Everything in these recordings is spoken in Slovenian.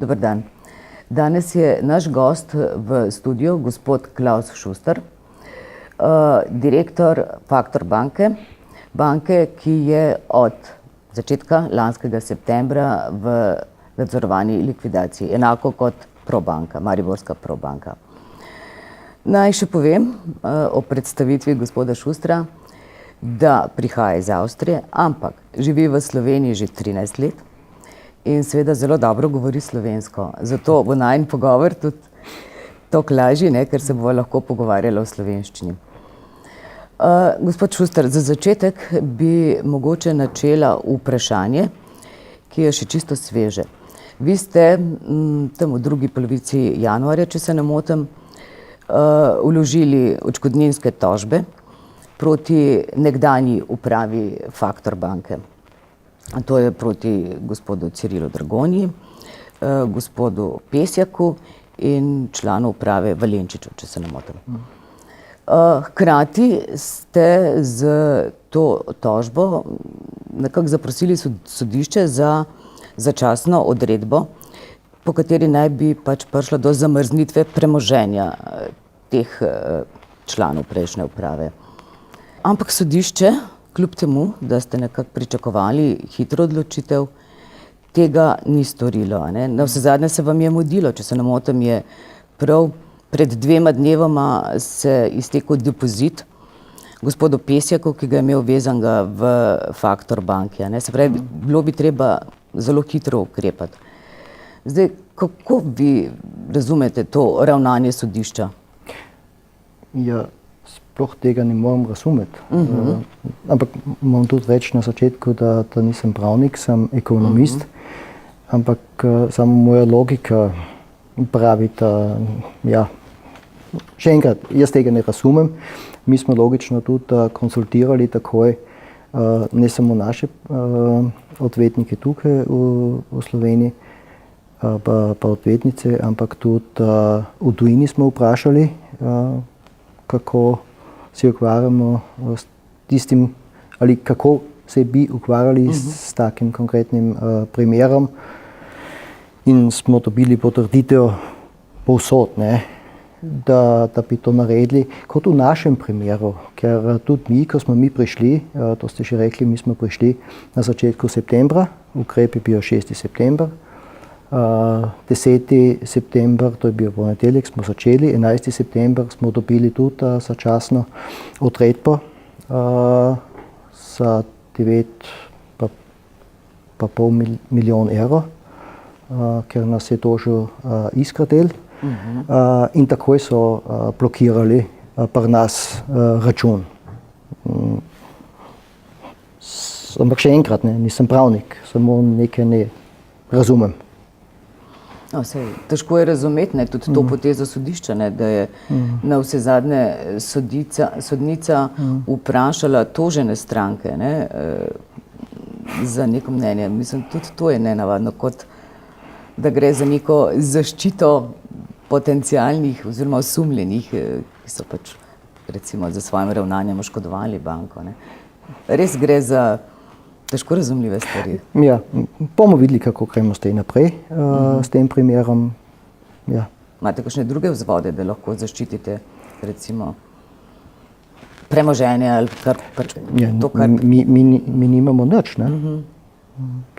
Dober dan. Danes je naš gost v studiu, gospod Klaus Schuster, direktor Factor banke, ki je od začetka lanskega septembra v nadzorovani likvidaciji, enako kot Probanka, Mariborska Probanka. Naj še povem o predstavitvi gospoda Schustra, da prihaja iz Avstrije, ampak živi v Sloveniji že 13 let in seveda zelo dobro govori slovensko. Zato bo najin pogovor tudi toliko lažji, ker se bomo lahko pogovarjali v slovenščini. Gospod Schuster, za začetek bi mogoče načela vprašanje, ki je še čisto sveže. Vi ste tam v drugi polovici januarja, če se ne motim, vložili odškodninske tožbe proti nekdanji upravi Factor banke. To je proti gospodu Cirilu Dragonji, gospodu Pesjaku in članu uprave Valenčiču, če se ne motim. Hkrati ste z to tožbo nekako zaprosili sodišče za začasno odredbo, po kateri naj bi prišlo do zamrznitve premoženja teh članov prejšnje uprave. Ampak sodišče, kljub temu, da ste nekako pričakovali hitro odločitev, tega ni storilo. Navsezadnje se vam je mudilo, če se ne motim, je prav pred 2 dnevoma se iztekel depozit gospodu Pesjaku, ki ga je imel vezanega v Factor banki. Se pravi, bilo bi treba zelo hitro ukrepati. Zdaj, kako vi razumete to ravnanje sodišča? Ja, sploh tega ne moram razumeti. Ampak moram tudi reči na začetku, da nisem pravnik, sem ekonomist, ampak samo moja logika pravi, da ja, še enkrat, jaz tega ne razumem. Mi smo logično tudi konsultirali takoj ne samo naše odvetnike tukaj v Sloveniji, pa odvetnice, ampak tudi v tujini smo vprašali, kako se ukvarjamo s tistim, ali kako se bi ukvarjali s takim konkretnim primerom, in smo dobili potrditev povsod, da bi to naredili, kot v našem primeru, ker tudi mi, ko smo mi prišli, to ste že rekli, mi smo prišli na začetku septembra, ukrep je bil 6. september, 10. september, to je bil ponedeljek, smo začeli, 11. september smo dobili tudi začasno odredbo za 9,5 milijona evrov, ker nas je tožil Iskratel. In takoj so blokirali pri nas račun. Ampak še enkrat, nisem pravnik, samo nekaj ne razumem. Težko je razumeti tudi to potezo sodišča, da je navsezadnje sodnica vprašala tožene stranke za neko mnenje. Mislim, tudi to je nenavadno, kot da gre za neko zaščito potencialnih oziroma osumljenih, ki so recimo za svojim ravnanjem oškodovali banko. Res gre za težko razumljive stvari. Ja, bomo videli, kako gremo naprej s tem primerom. Ja. Imate kakšne druge vzvode, da lahko zaščitite recimo premoženje ali kar to, kar... Mi nimamo nič,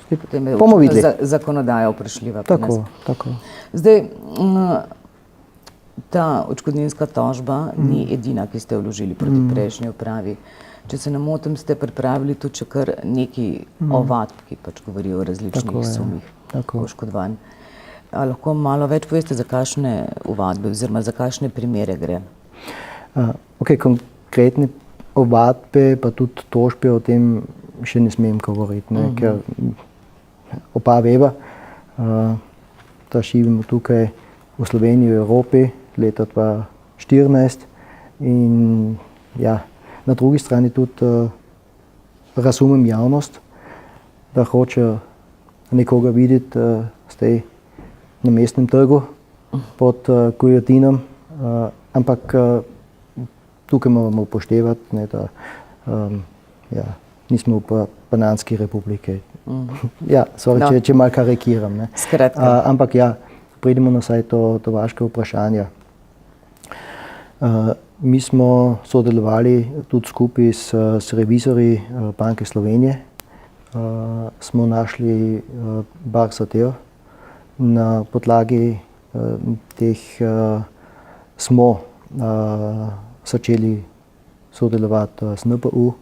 Potem je bomo videli. Zakonodaja vprašljiva. Tako. Zdaj, ta odškodninska tožba ni edina, ki ste vložili proti prejšnji upravi. Če se ne motim, ste pripravili tudi še kar nekaj ovadb, ki govorijo o različnih sumih oškodovanj. Lahko malo več poveste, za kakšne ovadbe oziroma za kakšne primere gre? Konkretne ovadbe pa tudi tožbe, o tem še ne smem govoriti, ker oba veva, da živimo tukaj v Sloveniji, v Evropi, leta 2014 in ja, na drugi strani tudi razumem javnost, da hoče nekoga videti zdaj na mestnem trgu pod giljotinom, ampak tukaj moramo upoštevati, da nismo v Bananski republiki. Ja, sorry, No. če malo karikiram. Ne. Skratka. Ampak ja, pridemo nazaj do vašega vprašanja. Mi smo sodelovali tudi skupaj s revizorji Banke Slovenije. Smo našli bar zadev. Na podlagi teh smo začeli sodelovati z NPU,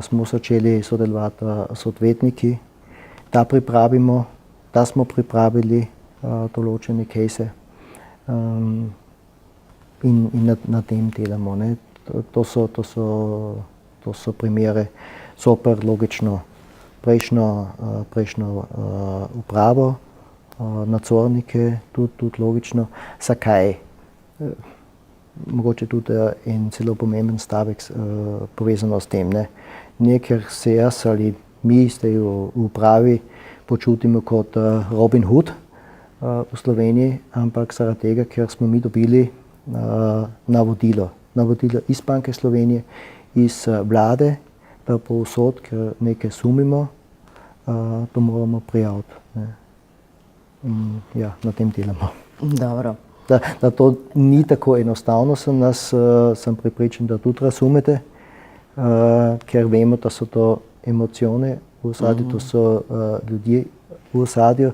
smo začeli sodelovati s odvetniki, da smo pripravili določene case in na tem delamo. Ne. To so primere zoper logično prejšnjo upravo, nadzornike, tudi logično. Zakaj? Mogoče tudi en zelo pomemben stavek povezano s tem. Ne, ker se jaz ali mi zdaj v upravi počutimo kot Robin Hood v Sloveniji, ampak zaradi tega, ker smo mi dobili navodilo iz Banke Slovenije, iz vlade, da povsod, ker nekaj sumimo, to moramo prijaviti. Ne. Ja, na tem delamo. Dobro. Da to ni tako enostavno, sem prepričan, da tudi razumete, ker vemo, da so to emocije v ozadju, to so ljudje v ozadju.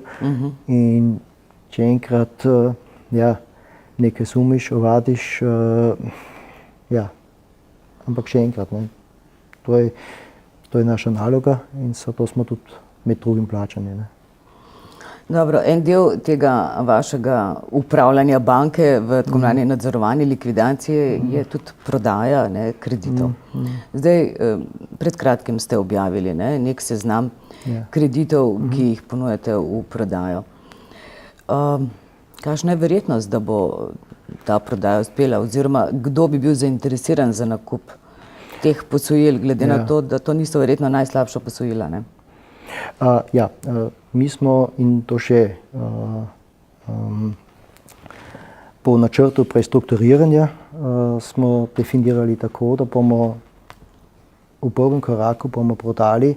In če enkrat nekaj sumiš, ovadiš, ampak še enkrat, ne, to je naša naloga in zato smo tudi med drugim plačani. Ne. Dobro, en del tega vašega upravljanja banke v tako imenovani nadzorovani likvidacije je tudi prodaja kreditov. Zdaj, pred kratkim ste objavili nek seznam kreditov, ki jih ponujate v prodajo. Kakšna je verjetnost, da bo ta prodaja uspela, oziroma kdo bi bil zainteresiran za nakup teh posojil, glede na to, da to niso verjetno najslabša posojila? Ne? Mi smo, in to še po načrtu prestrukturiranja, smo definirali tako, da bomo v prvem koraku prodali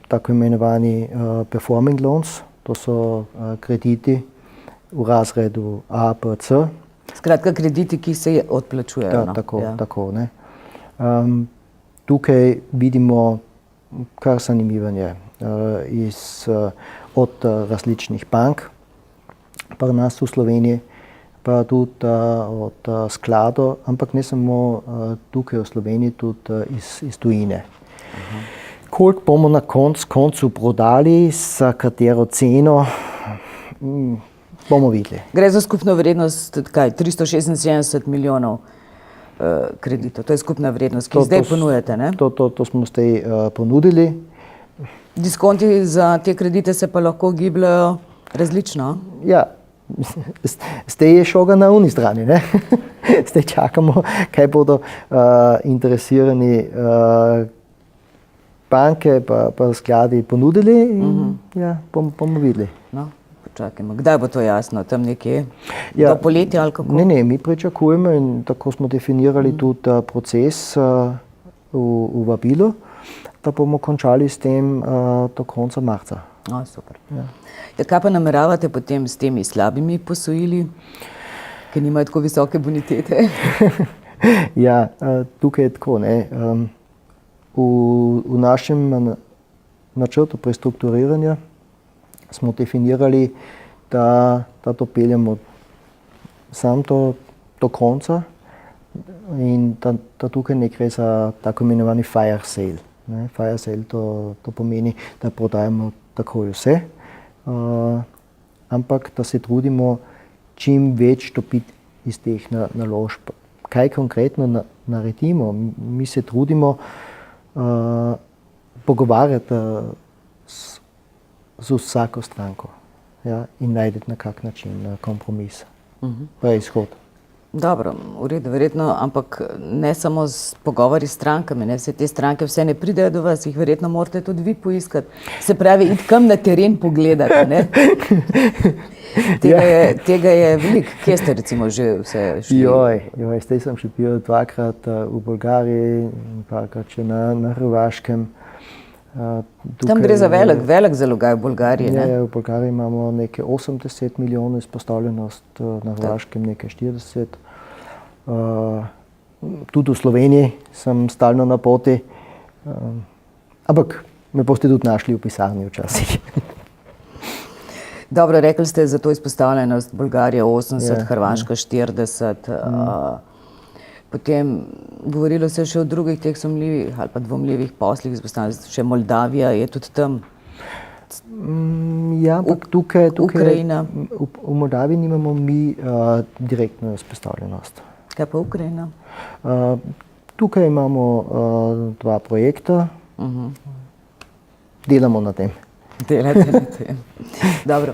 tako imenovani performing loans, to so krediti v razredu A, B, C. Skratka, krediti, ki se odplačujejo. Tako. Ne. Tukaj vidimo kar zanimivanje od različnih bank, pa nas v Sloveniji, pa tudi od skladov, ampak ne samo tukaj v Sloveniji, tudi iz tujine. Koliko bomo na koncu prodali, za katero ceno, bomo videli. Gre za skupno vrednost, 376 milijonov kreditov. To je skupna vrednost, ki zdaj ponujate, ne? To smo zdaj ponudili. Diskonti za te kredite se pa lahko gibljajo različno? Ja, zdaj je šoga na uni strani, ne? Zdaj čakamo, kaj bodo interesirani banke pa skladi ponudili in bomo videli. No, počakajmo. Kdaj bo to jasno? Tam nekje do poletja ali kako? Ne, mi pričakujemo in tako smo definirali tudi proces v vabilu, da bomo končali s tem do konca marca. Super. Kaj pa nameravate potem s temi slabimi posojili, ki nimajo tako visoke bonitete? Tukaj je tako, ne. V našem načrtu prestrukturiranja smo definirali, da to peljemo sam do konca in da tukaj ne gre za tako imenovani fire sale. Fire sale to pomeni, da prodajamo takoj vse, ampak da se trudimo čim več dobiti iz teh naložb. Kaj konkretno naredimo? Mi se trudimo pogovarjati z vsako stranko in najti na kak način kompromis, izhod. Dobro, v redu, verjetno, ampak ne samo s pogovori s strankami, vse te stranke vse ne pridejo do vas, jih verjetno morate tudi vi poiskati. Se pravi, iti kam na teren pogledati, ne? Tega je veliko. Kje ste recimo že vse šli? Zdaj sem še bil dvakrat v Bolgariji, parkrat še na Hrvaškem. Tam gre za velik zalogaj v Bolgariji, ne? V Bolgariji imamo nekaj 80 milijonov izpostavljenost, na Hrvaškem nekaj 40. Tudi v Sloveniji sem stalno na poti, ampak me boste tudi našli v pisarni včasih. Dobro, rekli ste za to izpostavljenost Bolgarija 80, Hrvaška 40. Potem govorilo se še o drugih teh sumljivih ali pa dvomljivih poslih, izpostavljenost še Moldavija je tudi tam. Ja, ampak tukaj Ukrajina. V Moldaviji nimamo mi direktno izpostavljenost. Kaj pa Ukrajina? Tukaj imamo dva projekta, delamo na tem. Delate na tem. Dobro.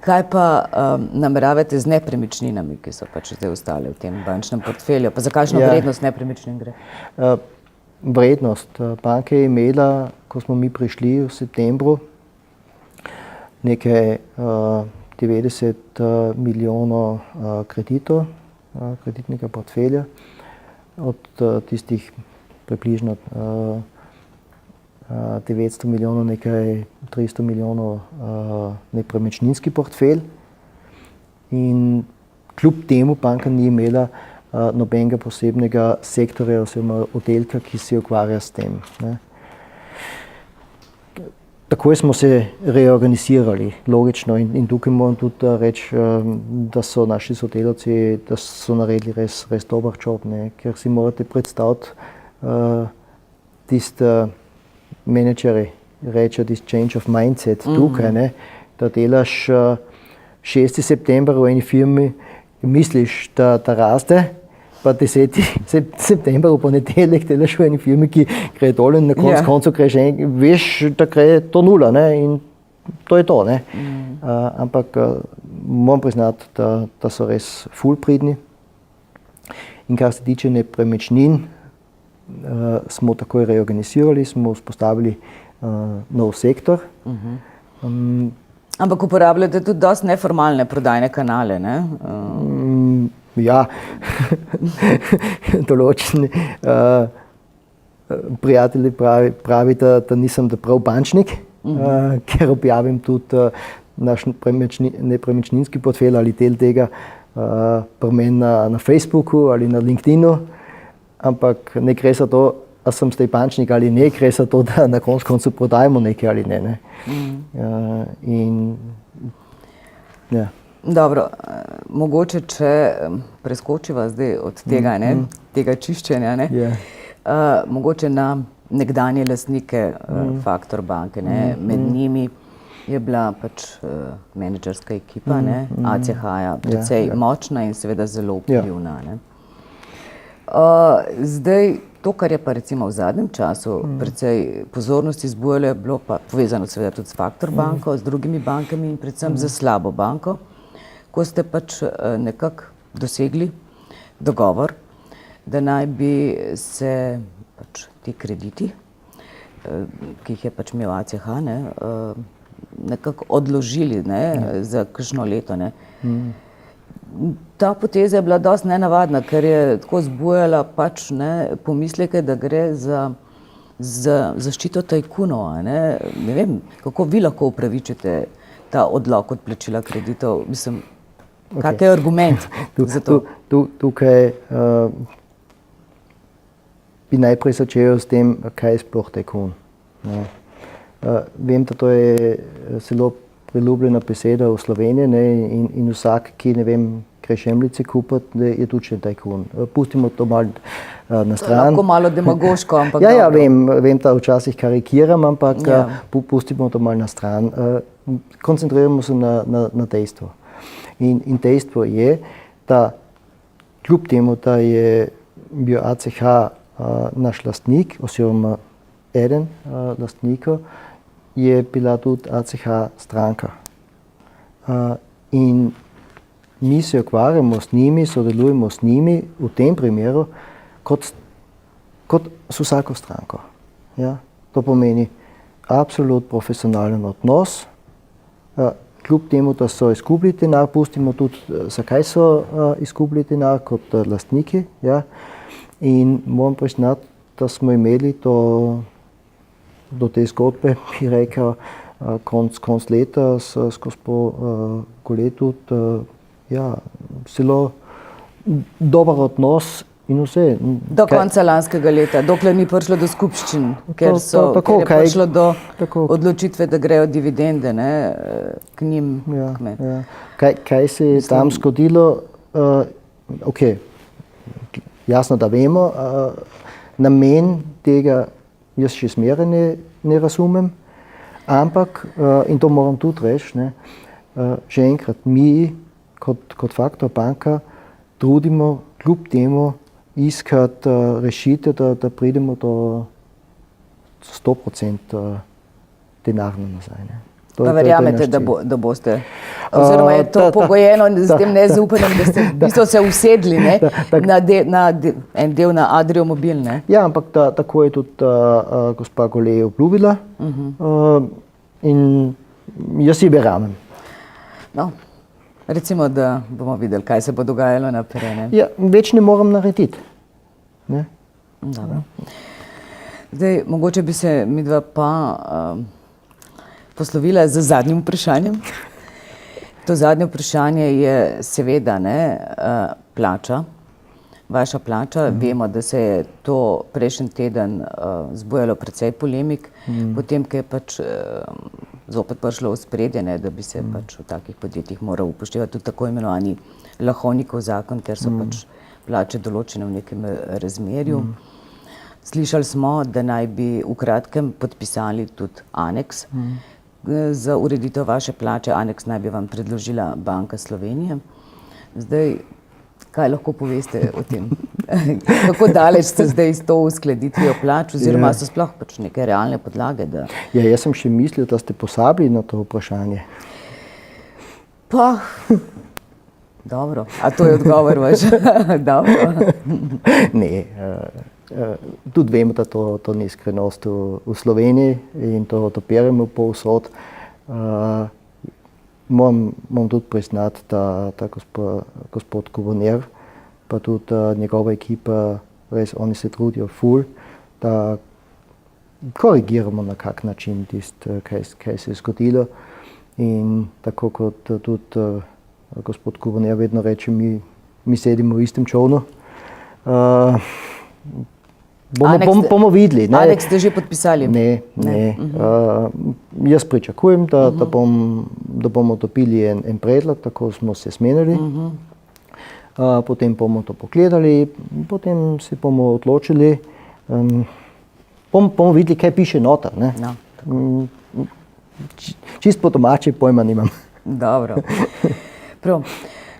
Kaj pa nameravate z nepremičninami, ki so pač zdaj ostale v tem bančnem portfelju? Pa za kakšno vrednost nepremičnin gre? Vrednost banke je imela, ko smo mi prišli v septembru, nekaj 90 milijonov kreditov, kreditnega portfelja, od tistih približno 900 milijonov, nekaj 300 milijonov nepremičninski portfelj. In kljub temu banka ni imela nobenega posebnega sektorja oziroma oddelka, ki se ukvarja s tem. Ne. Takoj smo se reorganizirali, logično, in tukaj moram tudi reči, da so naši sodelavci, da so naredili res dober job, ne, ker si morate predstaviti tisti menedžeri rečejo, this change of mindset tukaj, ne, da delaš 6. september v eni firmi, misliš, da raste, pa 10. september v ponedeljek delaš v eni firmi, ki gre dol in na koncu veš, da gre to nula, ne, in to je to. Ne. Ampak moram priznati, da so res ful pridni. In kar se tiče nepremičnin, smo takoj reorganizirali, smo vzpostavili nov sektor. Ampak uporabljate tudi dosti neformalne prodajne kanale, ne? Ja, določeni prijatelji pravi, da nisem prav bančnik, ker objavim tudi naš nepremičninski portfelj ali del tega pri meni na Facebooku ali na LinkedInu. Ampak ne gre za to, a sem zdaj bančnik ali ne, gre za to, da na koncu prodajemo nekaj ali ne. Dobro, mogoče, če preskočiva zdaj od tega, tega čiščenja, mogoče na nekdanje lastnike Factor banke, ne. Med njimi je bila pač menedžerska ekipa, ACH-ja, precej močna in seveda zelo vplivna, ne. Zdaj, to, kar je pa recimo v zadnjem času precej pozornosti zbujalo, je bilo pa povezano seveda tudi s Factor banko, z drugimi bankami in predvsem z slabo banko, ko ste pač nekako dosegli dogovor, da naj bi se pač ti krediti, ki jih je pač imel ACH, nekako odložili, za kakšno leto, ne. Ta poteza je bila dosti nenavadna, ker je tako zbujala pač pomisleke, da gre za zaščito tajkunov, ne vem, kako vi lahko upravičite ta odlog odplačila kreditov, mislim, kak je argument za to? Tukaj bi najprej začel s tem, kaj je sploh tajkun. Vem, da to je zelo priljubljena beseda v Sloveniji, in vsak, ki, ne vem, gre šemljice kupiti, je tudi še tajkun. Pustimo to malo na stran. Lahko malo demagoško, ampak Ja, vem, da včasih karikiram, ampak pustimo to malo na stran. Koncentriramo se na dejstvo. In dejstvo je, da kljub temu, da je bil ACH naš lastnik, oziroma eden lastnikov, je bila tudi ACH stranka. In mi se ukvarjamo s njimi, sodelujemo s njimi v tem primeru kot s vsako stranko. Ja? To pomeni absolut profesionalen odnos, kljub temu, da so izgubili denar, pustimo tudi, zakaj so izgubili denar kot lastniki. Ja. In moram priznati, da smo imeli do te zgodbe, bi rekel, konc leta s gospo Gole tudi zelo dober odnos in vse. Do konca lanskega leta, dokler ni prišlo do skupščin, ker je prišlo do odločitve, da grejo dividende, ne, k njim. Ja. Kaj se je tam zgodilo? Jasno, da vemo. Namen tega jaz še zmeraj ne razumem, ampak, in to moram tudi reči, še enkrat, mi kot Faktor banka trudimo kljub temu iskati rešitev, da pridemo do 100% denarno nazaj. Pa verjamete, da boste? Oziroma je to pogojeno z tem nezaupanjem, da ste v bistvu se usedli na en del na Adrio Mobil, ne? Ja, ampak tako je tudi gospa Gole obljubila in jaz si verjamem. No, recimo, da bomo videli, kaj se bo dogajalo naprej, ne? Ja, več ne moram narediti. Ne? Dobro. Zdaj, mogoče bi se midva pa poslovila z zadnjim vprašanjem. To zadnje vprašanje je seveda plača, vaša plača. Vemo, da se je to prejšnji teden zbujalo precej polemik, potem, ko je pač zopet prišlo v ospredje, da bi se pač v takih podjetjih moral upoštevati tudi tako imenovani Lahovnikov zakon, ker so pač plače določene v nekem razmerju. Slišali smo, da naj bi v kratkem podpisali tudi aneks za ureditev vaše plače. Aneks naj bi vam predložila Banka Slovenije. Zdaj, kaj lahko poveste o tem? Kako daleč ste zdaj s to uskladitvijo plač, oziroma so sploh pač neke realne podlage? Ja, jaz sem še mislil, da ste posabili na to vprašanje. Pa, dobro. A to je odgovor vaš? Dobro. Ne, tudi vemo, da to ni skrivnost v Sloveniji in to beremo povsod. Moram tudi priznati, da gospod guverner, pa tudi njegova ekipa, res oni se trudijo ful, da korigiramo na kak način tisto, kaj se je zgodilo. In tako kot tudi gospod guverner vedno reče, mi sedimo v istem čolnu. Bomo videli. Aneks ste že podpisali? Ne. Jaz pričakujem, da bomo dobili en predlog, tako smo se zmenili. Potem bomo to pogledali, potem se bomo odločili. Bomo videli, kaj piše nota. Čist po domače pojma nimam. Dobro. Prav.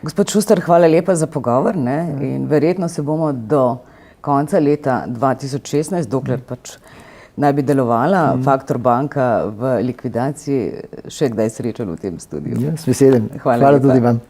Gospod Šuster, hvala lepa za pogovor, in verjetno se bomo do konca leta 2016, dokler pač naj bi delovala Faktor banka v likvidaciji, še kdaj srečali v tem studiu. Ja, s veseljem. Hvala tudi vam.